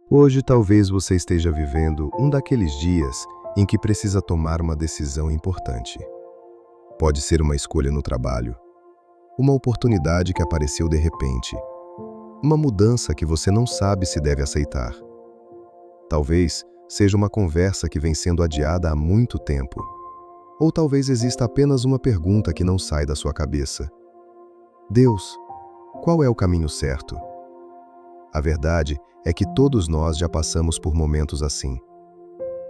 Hoje talvez você esteja vivendo um daqueles dias em que precisa tomar uma decisão importante. Pode ser uma escolha no trabalho, uma oportunidade que apareceu de repente, uma mudança que você não sabe se deve aceitar. Talvez seja uma conversa que vem sendo adiada há muito tempo. Ou talvez exista apenas uma pergunta que não sai da sua cabeça. Deus, qual é o caminho certo? A verdade é que todos nós já passamos por momentos assim.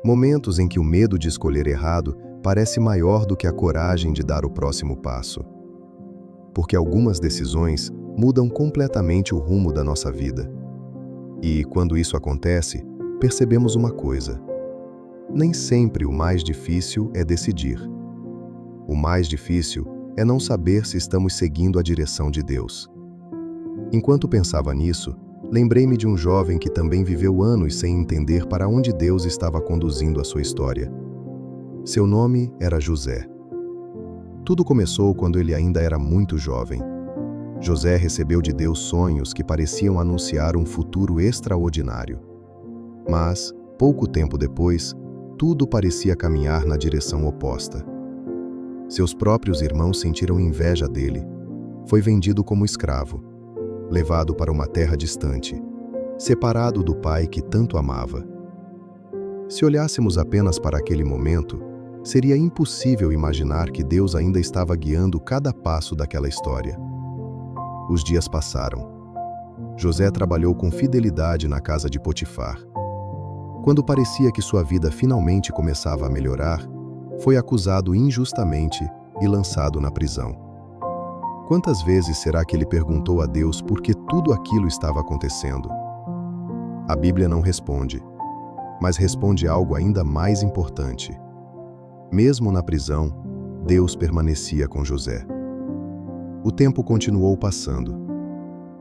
Momentos em que o medo de escolher errado parece maior do que a coragem de dar o próximo passo. Porque algumas decisões mudam completamente o rumo da nossa vida. E, quando isso acontece, percebemos uma coisa: nem sempre o mais difícil é decidir. O mais difícil é não saber se estamos seguindo a direção de Deus. Enquanto pensava nisso, lembrei-me de um jovem que também viveu anos sem entender para onde Deus estava conduzindo a sua história. Seu nome era José. Tudo começou quando ele ainda era muito jovem. José recebeu de Deus sonhos que pareciam anunciar um futuro extraordinário. Mas, pouco tempo depois, tudo parecia caminhar na direção oposta. Seus próprios irmãos sentiram inveja dele. Foi vendido como escravo, levado para uma terra distante, separado do pai que tanto amava. Se olhássemos apenas para aquele momento, seria impossível imaginar que Deus ainda estava guiando cada passo daquela história. Os dias passaram. José trabalhou com fidelidade na casa de Potifar. Quando parecia que sua vida finalmente começava a melhorar, foi acusado injustamente e lançado na prisão. Quantas vezes será que ele perguntou a Deus por que tudo aquilo estava acontecendo? A Bíblia não responde, mas responde algo ainda mais importante. Mesmo na prisão, Deus permanecia com José. O tempo continuou passando,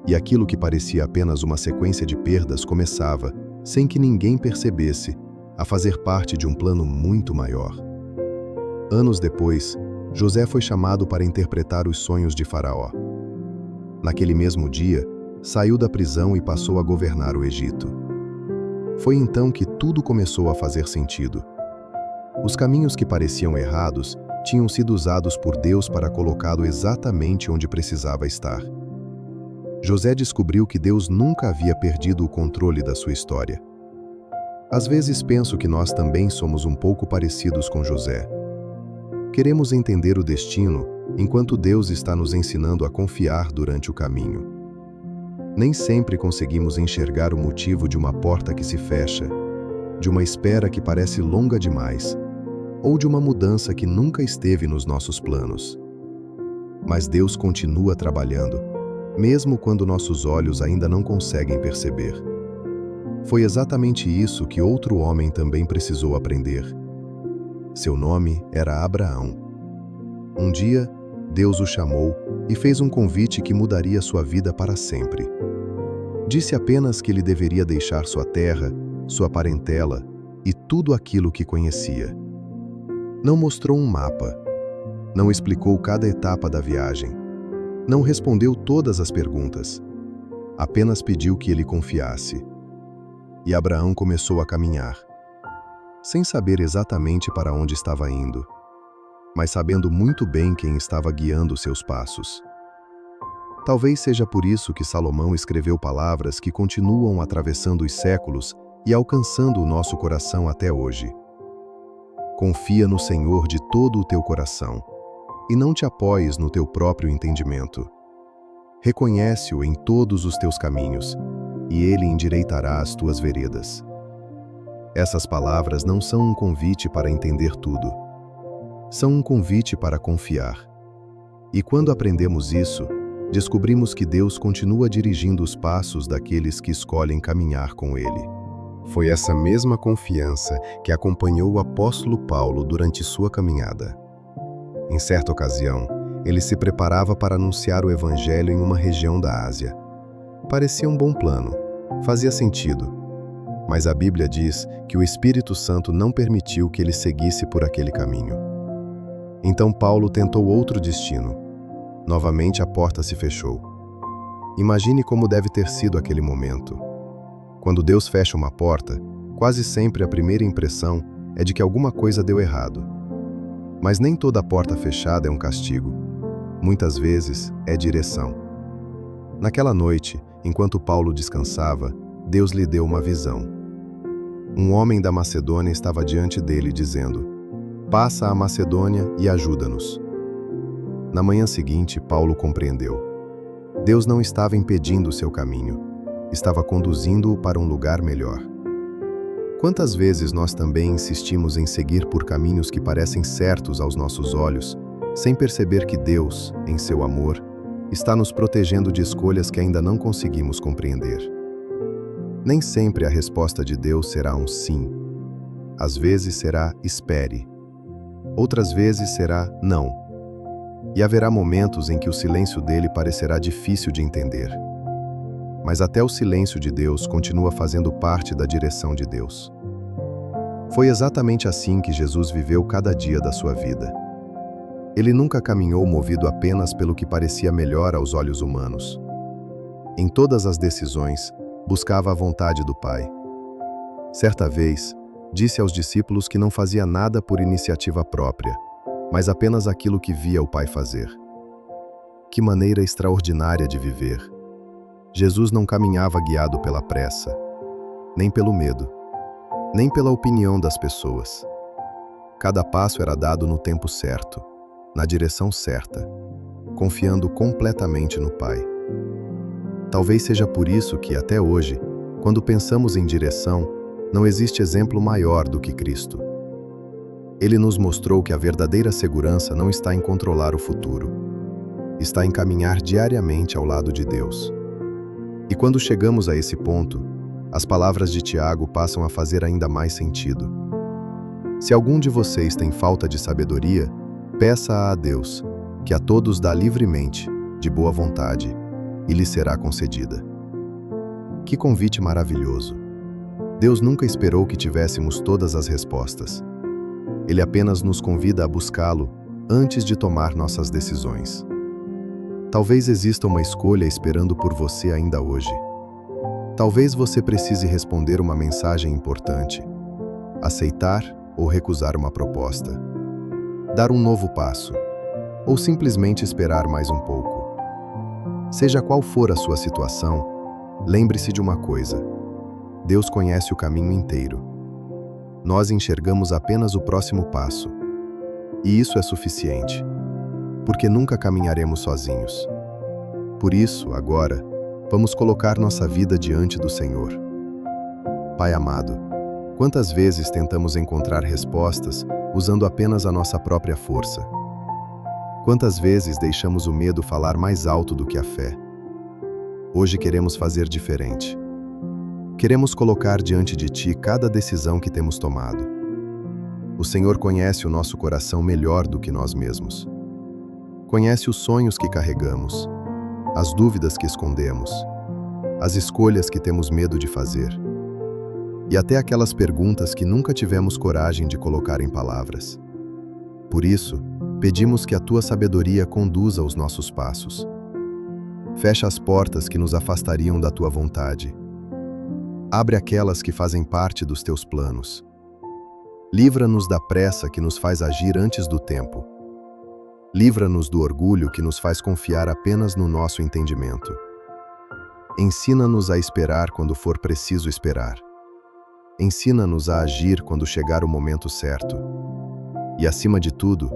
e aquilo que parecia apenas uma sequência de perdas começava, sem que ninguém percebesse, a fazer parte de um plano muito maior. Anos depois, José foi chamado para interpretar os sonhos de Faraó. Naquele mesmo dia, saiu da prisão e passou a governar o Egito. Foi então que tudo começou a fazer sentido. Os caminhos que pareciam errados tinham sido usados por Deus para colocá-lo exatamente onde precisava estar. José descobriu que Deus nunca havia perdido o controle da sua história. Às vezes penso que nós também somos um pouco parecidos com José. Queremos entender o destino, enquanto Deus está nos ensinando a confiar durante o caminho. Nem sempre conseguimos enxergar o motivo de uma porta que se fecha, de uma espera que parece longa demais, ou de uma mudança que nunca esteve nos nossos planos. Mas Deus continua trabalhando, mesmo quando nossos olhos ainda não conseguem perceber. Foi exatamente isso que outro homem também precisou aprender. Seu nome era Abraão. Um dia, Deus o chamou e fez um convite que mudaria sua vida para sempre. Disse apenas que ele deveria deixar sua terra, sua parentela e tudo aquilo que conhecia. Não mostrou um mapa, não explicou cada etapa da viagem, não respondeu todas as perguntas, apenas pediu que ele confiasse. E Abraão começou a caminhar, sem saber exatamente para onde estava indo, mas sabendo muito bem quem estava guiando seus passos. Talvez seja por isso que Salomão escreveu palavras que continuam atravessando os séculos e alcançando o nosso coração até hoje. Confia no Senhor de todo o teu coração, e não te apoies no teu próprio entendimento. Reconhece-o em todos os teus caminhos, e ele endireitará as tuas veredas. Essas palavras não são um convite para entender tudo. São um convite para confiar. E quando aprendemos isso, descobrimos que Deus continua dirigindo os passos daqueles que escolhem caminhar com Ele. Foi essa mesma confiança que acompanhou o apóstolo Paulo durante sua caminhada. Em certa ocasião, ele se preparava para anunciar o Evangelho em uma região da Ásia. Parecia um bom plano, fazia sentido. Mas a Bíblia diz que o Espírito Santo não permitiu que ele seguisse por aquele caminho. Então Paulo tentou outro destino. Novamente a porta se fechou. Imagine como deve ter sido aquele momento. Quando Deus fecha uma porta, quase sempre a primeira impressão é de que alguma coisa deu errado. Mas nem toda porta fechada é um castigo. Muitas vezes é direção. Naquela noite, enquanto Paulo descansava, Deus lhe deu uma visão. Um homem da Macedônia estava diante dele, dizendo: "Passa a Macedônia e ajuda-nos." Na manhã seguinte, Paulo compreendeu. Deus não estava impedindo o seu caminho, estava conduzindo-o para um lugar melhor. Quantas vezes nós também insistimos em seguir por caminhos que parecem certos aos nossos olhos, sem perceber que Deus, em seu amor, está nos protegendo de escolhas que ainda não conseguimos compreender. Nem sempre a resposta de Deus será um sim. Às vezes será espere. Outras vezes será não. E haverá momentos em que o silêncio dele parecerá difícil de entender. Mas até o silêncio de Deus continua fazendo parte da direção de Deus. Foi exatamente assim que Jesus viveu cada dia da sua vida. Ele nunca caminhou movido apenas pelo que parecia melhor aos olhos humanos. Em todas as decisões, buscava a vontade do Pai. Certa vez, disse aos discípulos que não fazia nada por iniciativa própria, mas apenas aquilo que via o Pai fazer. Que maneira extraordinária de viver! Jesus não caminhava guiado pela pressa, nem pelo medo, nem pela opinião das pessoas. Cada passo era dado no tempo certo, na direção certa, confiando completamente no Pai. Talvez seja por isso que, até hoje, quando pensamos em direção, não existe exemplo maior do que Cristo. Ele nos mostrou que a verdadeira segurança não está em controlar o futuro, está em caminhar diariamente ao lado de Deus. E quando chegamos a esse ponto, as palavras de Tiago passam a fazer ainda mais sentido. Se algum de vocês tem falta de sabedoria, peça a Deus, que a todos dá livremente, de boa vontade, e lhe será concedida. Que convite maravilhoso! Deus nunca esperou que tivéssemos todas as respostas. Ele apenas nos convida a buscá-lo antes de tomar nossas decisões. Talvez exista uma escolha esperando por você ainda hoje. Talvez você precise responder uma mensagem importante, aceitar ou recusar uma proposta, dar um novo passo, ou simplesmente esperar mais um pouco. Seja qual for a sua situação, lembre-se de uma coisa: Deus conhece o caminho inteiro. Nós enxergamos apenas o próximo passo. E isso é suficiente, porque nunca caminharemos sozinhos. Por isso, agora, vamos colocar nossa vida diante do Senhor. Pai amado, quantas vezes tentamos encontrar respostas usando apenas a nossa própria força? Quantas vezes deixamos o medo falar mais alto do que a fé? Hoje queremos fazer diferente. Queremos colocar diante de Ti cada decisão que temos tomado. O Senhor conhece o nosso coração melhor do que nós mesmos. Conhece os sonhos que carregamos, as dúvidas que escondemos, as escolhas que temos medo de fazer, e até aquelas perguntas que nunca tivemos coragem de colocar em palavras. Por isso, pedimos que a Tua sabedoria conduza os nossos passos. Fecha as portas que nos afastariam da Tua vontade. Abre aquelas que fazem parte dos Teus planos. Livra-nos da pressa que nos faz agir antes do tempo. Livra-nos do orgulho que nos faz confiar apenas no nosso entendimento. Ensina-nos a esperar quando for preciso esperar. Ensina-nos a agir quando chegar o momento certo. E, acima de tudo,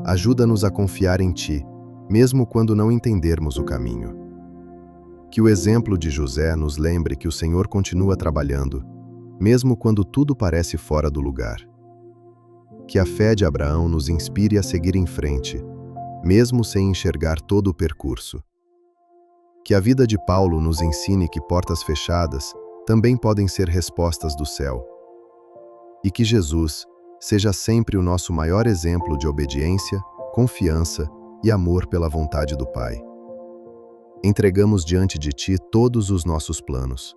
ajuda-nos a confiar em Ti, mesmo quando não entendermos o caminho. Que o exemplo de José nos lembre que o Senhor continua trabalhando, mesmo quando tudo parece fora do lugar. Que a fé de Abraão nos inspire a seguir em frente, mesmo sem enxergar todo o percurso. Que a vida de Paulo nos ensine que portas fechadas também podem ser respostas do céu. E que Jesus seja sempre o nosso maior exemplo de obediência, confiança e amor pela vontade do Pai. Entregamos diante de Ti todos os nossos planos,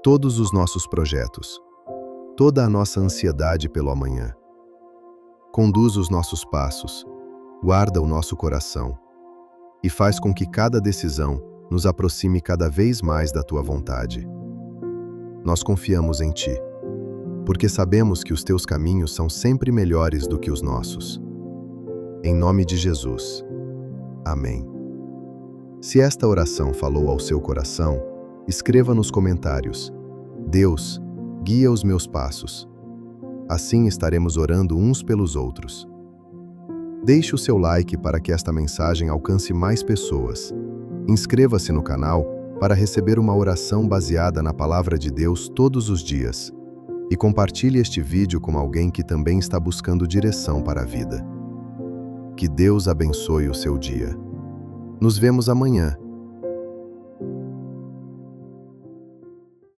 todos os nossos projetos, toda a nossa ansiedade pelo amanhã. Conduz os nossos passos, guarda o nosso coração e faz com que cada decisão nos aproxime cada vez mais da Tua vontade. nós confiamos em Ti, porque sabemos que os Teus caminhos são sempre melhores do que os nossos. Em nome de Jesus. Amém. Se esta oração falou ao seu coração, escreva nos comentários: Deus, guia os meus passos. Assim estaremos orando uns pelos outros. Deixe o seu like para que esta mensagem alcance mais pessoas. Inscreva-se no canal para receber uma oração baseada na Palavra de Deus todos os dias. E compartilhe este vídeo com alguém que também está buscando direção para a vida. Que Deus abençoe o seu dia. Nos vemos amanhã,